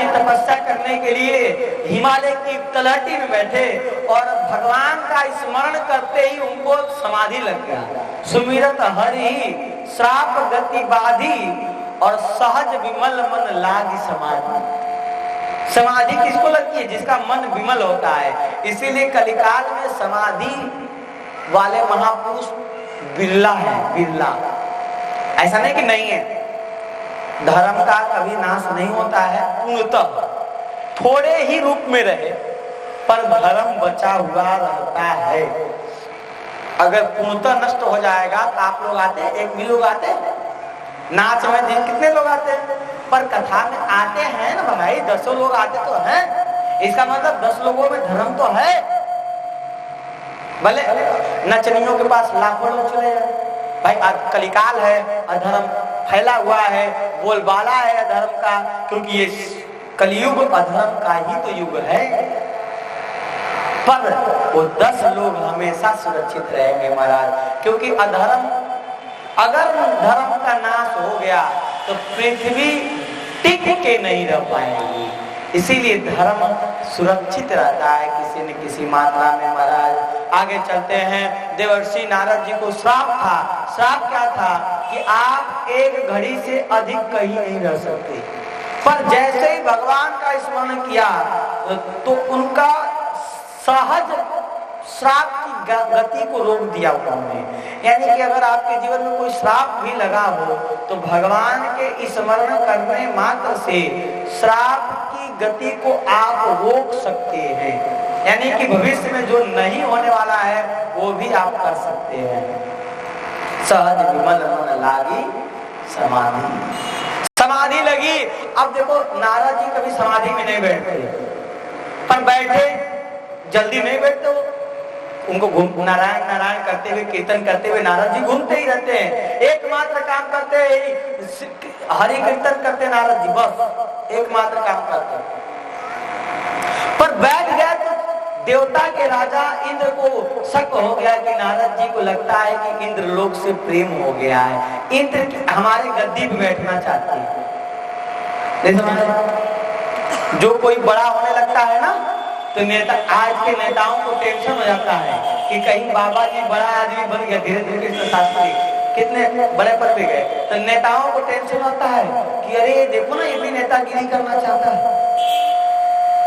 जी तपस्या करने के लिए हिमालय की तलहटी में बैठे और भगवान का स्मरण करते ही उनको समाधि लग गया। सुमिरत हरि श्राप गति बाधी और सहज विमल मन लागी समाधि। समाधि किसको लगती है? जिसका मन विमल होता है। इसीलिए कलिकाल में समाधि वाले महापुरुष बिरला है, बिरला। ऐसा नहीं कि नहीं है, धर्म का कभी नाश नहीं होता है, पूर्णतः थोड़े ही रूप में रहे पर धर्म बचा हुआ रहता है। अगर पूर्णतः नष्ट हो जाएगा तो आप लोग आते, एक भी लोग आते, नाच में कितने लोग आते हैं, पर कथा में आते हैं ना भाई, 10 लोग आते तो हैं। इसका मतलब 10 लोगों में धर्म तो है। भले नचनियों के पास लाखों लोग चले जाए, भाई कलिकाल है, अधर्म फैला हुआ है, बोलबाला है अधर्म का, क्योंकि ये कलयुग अधर्म का ही तो युग है। पर वो 10 लोग हमेशा सुरक्षित रहेंगे महाराज, क्योंकि अधर्म, अगर धर्म का नाश हो गया तो पृथ्वी टिक के नहीं रह पाएगी। इसीलिए धर्म सुरक्षित रहता है किसी न किसी मात्रा में महाराज। आगे चलते हैं। देवर्षि नारद जी को श्राप था। श्राप क्या था? कि आप एक घड़ी से अधिक कहीं नहीं रह सकते। पर जैसे ही भगवान का स्मरण किया तो उनका सहज श्राप की गति को रोक दिया उन्होंने। यानी कि अगर आपके जीवन में कोई श्राप भी लगा हो तो भगवान के स्मरण करने मात्र से श्राप की गति को आप रोक सकते हैं। यानी कि भविष्य में जो नहीं होने वाला है वो भी आप कर सकते हैं। सहज विमल मन लागी समाधि। समाधि लगी। अब देखो नारद जी कभी समाधि में नहीं बैठते, पर बैठे जल्दी नहीं बैठते, उनको नारायण नारायण करते हुए, कीर्तन करते हुए नारद जी घूमते ही रहते हैं। एकमात्र काम करते हैं, हरि कीर्तन करते नारद जी, बस एकमात्र काम करते। पर बैठ गया तो देवता के राजा इंद्र को शक हो गया कि नारद जी को लगता है कि इंद्र लोक से प्रेम हो गया है, इंद्र हमारे गद्दी पे बैठना चाहते हैं। जो कोई बड़ा होने लगता है ना तो नेता, आज के नेताओं को टेंशन हो जाता है कि कहीं बाबा जी बड़ा आदमी बन गया, धीरे धीरे कृष्ण शास्त्री कितने बड़े पद पे गए, तो नेताओं को टेंशन होता है कि अरे देखो ना ये भी नेतागिरी करना चाहता है।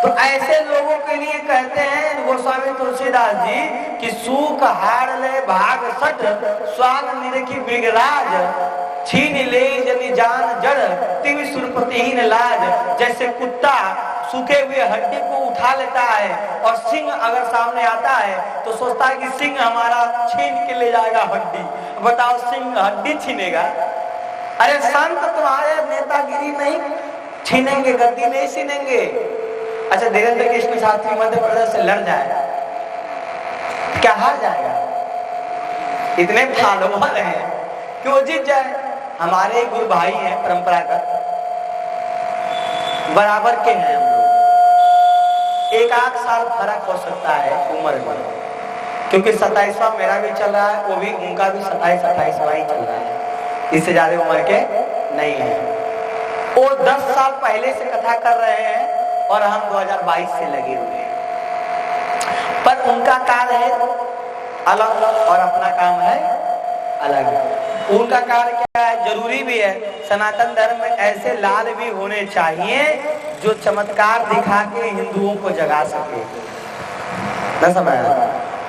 तो ऐसे लोगों के लिए कहते हैं गोस्वामी तुलसीदास जी कि सूख हार ले भाग सठ स्वान निरखी मृगराज छीन ले जनी जान जड़ तिवि सुरपतिहीन लाज। जैसे कुत्ता सूखे हुए हड्डी को उठा लेता है और सिंह अगर सामने आता है तो सोचता है कि सिंह हमारा छीन के ले जाएगा हड्डी। बताओ सिंह हड्डी छीनेगा? अरे संत तुम्हारे नेतागिरी नहीं छीनेंगे, गद्दी नहीं छीनेंगे। अच्छा धीरेन्द्र कृष्ण शास्त्री मध्य प्रदेश से लड़ जाए, क्या हार जाएगा? इतने फॉलोवर हैं, क्यों जीत जाए? हमारे गुरु भाई हैं, परंपरागत बराबर के हैं हम लोग। 1-8 साल फर्क हो सकता है उम्र में, क्योंकि 27वां मेरा भी चल रहा है, वो भी उनका भी 27-28वां ही चल रहा है, इससे ज्यादा उम्र के नहीं है। वो 10 साल पहले से कथा कर रहे हैं और हम 2022 से लगे हुए हैं। पर उनका कार्य है अलग और अपना काम है अलग। उनका कार्य क्या है? जरूरी भी है, सनातन धर्म में ऐसे लाल भी होने चाहिए जो चमत्कार दिखा के हिंदुओं को जगा सके। न समझ?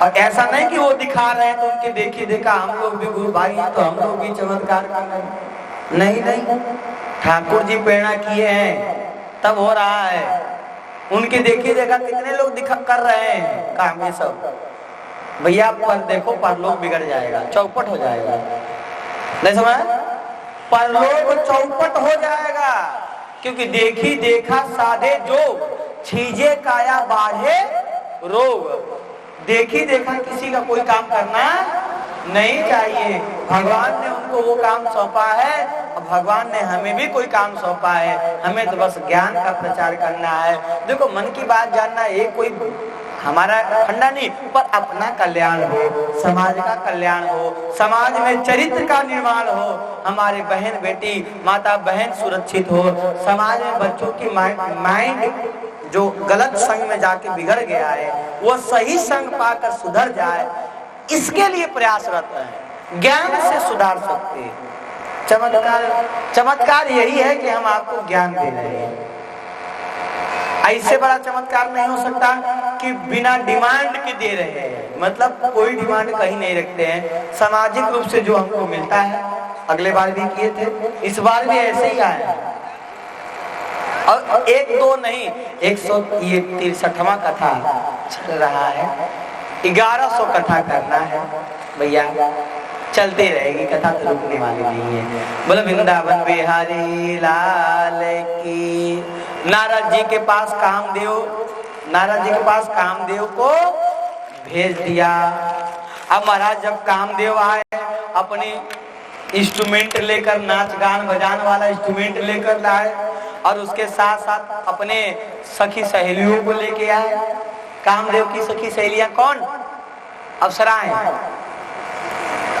और ऐसा नहीं कि वो दिखा रहे हैं तो उनके देखी देखा हम लोग भी गुरु भाई हैं तो हम लोग भी चमत्कार कर रहे हैं। नहीं नहीं, ठाकुर जी प्रेरणा किए हैं तब हो रहा है। उनके देखी देखा कितने लोग दिखा कर रहे हैं काम ये सब। भैया पर देखो परलोक बिगड़ जाएगा, चौपट हो जाएगा। नहीं समझ? परलोक चौपट हो जाएगा, क्योंकि देखी देखा साधे जोग छीजे काया बाढ़े रोग। देखी देखा किसी का कोई काम करना नहीं चाहिए। भगवान ने उनको वो काम सौंपा है और भगवान ने हमें भी कोई काम सौंपा है, हमें तो बस ज्ञान का प्रचार करना है। देखो मन की बात जानना एक कोई हमारा खंडा नहीं, पर अपना कल्याण हो, समाज का कल्याण हो, समाज में चरित्र का निर्माण हो, हमारे बहन बेटी माता बहन सुरक्षित हो, समाज में बच्चों की माइंड जो गलत संग में जाके बिगड़ गया है वो सही संग पाकर सुधर जाए, इसके लिए प्रयासरत है। ज्ञान से सुधार सकते हैं। चमत्कार यही है कि हम आपको ज्ञान दे रहे हैं। ऐसे बड़ा चमत्कार नहीं हो सकता कि बिना डिमांड के दे रहे हैं, मतलब कोई डिमांड कहीं नहीं रखते हैं। सामाजिक रूप से जो हमको मिलता है, अगले बार भी किए थे, इस बार भी ऐसे ही आए, और एक दो नहीं 163वां कथा चल रहा है, 1100 कथा करना है भैया, चलते रहेगी कथा, तो रुकने वाली नहीं है। बोलो वृंदावन बिहारी लाल की। नारद जी के पास कामदेव को भेज दिया। अब महाराज जब कामदेव आए अपने इंस्ट्रूमेंट लेकर, नाच गान बजाने वाला इंस्ट्रूमेंट लेकर लाए, और उसके साथ साथ अपने सखी सहेलियों को लेके आए। कामदेव की सखी सहेलियां कौन? अप्सराएं।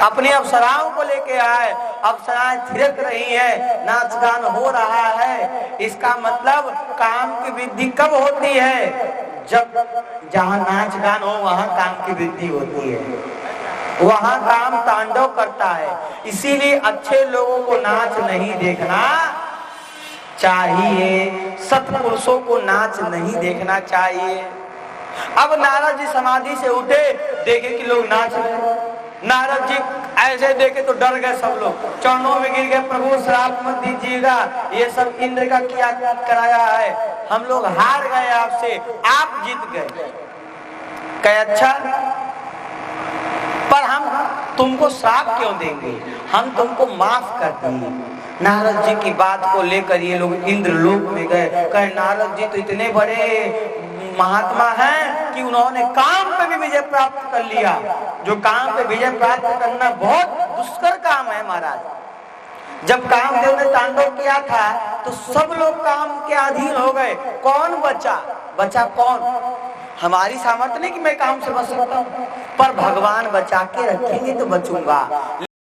अपनी अप्सराओं को लेके आए, अप्सराएं थिरक रही है, नाच गान हो रहा है। इसका मतलब काम की वृद्धि कब होती है? जब जहां नाच गान हो वहां काम की वृद्धि होती है, वहां काम तांडव करता है। इसीलिए अच्छे लोगों को नाच नहीं देखना चाहिए, सत्पुरुषों को नाच नहीं देखना चाहिए। अब नारद जी समाधि से उठे, देखे कि लोग नाच रहे। नारद जी ऐसे देखे तो डर गए सब लोग, चरणों में गिर गए, प्रभु श्राप मत दीजिएगा, ये सब इंद्र का किया कराया है, हम लोग हार गए आपसे, आप जीत गए। कहे अच्छा, पर हम तुमको श्राप क्यों देंगे, हम तुमको माफ कर देंगे। नारद जी की बात को लेकर ये लोग इंद्र लोक में गए। कहे नारद जी तो इतने बड़े महात्मा हैं कि उन्होंने काम पे भी विजय प्राप्त कर लिया। जो काम पे विजय प्राप्त करना बहुत दुष्कर काम है महाराज। जब कामदेव ने तांडव किया था तो सब लोग काम के अधीन हो गए, कौन बचा कौन? हमारी सामर्थ्य नहीं कि मैं काम से बच सकता हूँ, पर भगवान बचा के रखेंगे तो बचूंगा।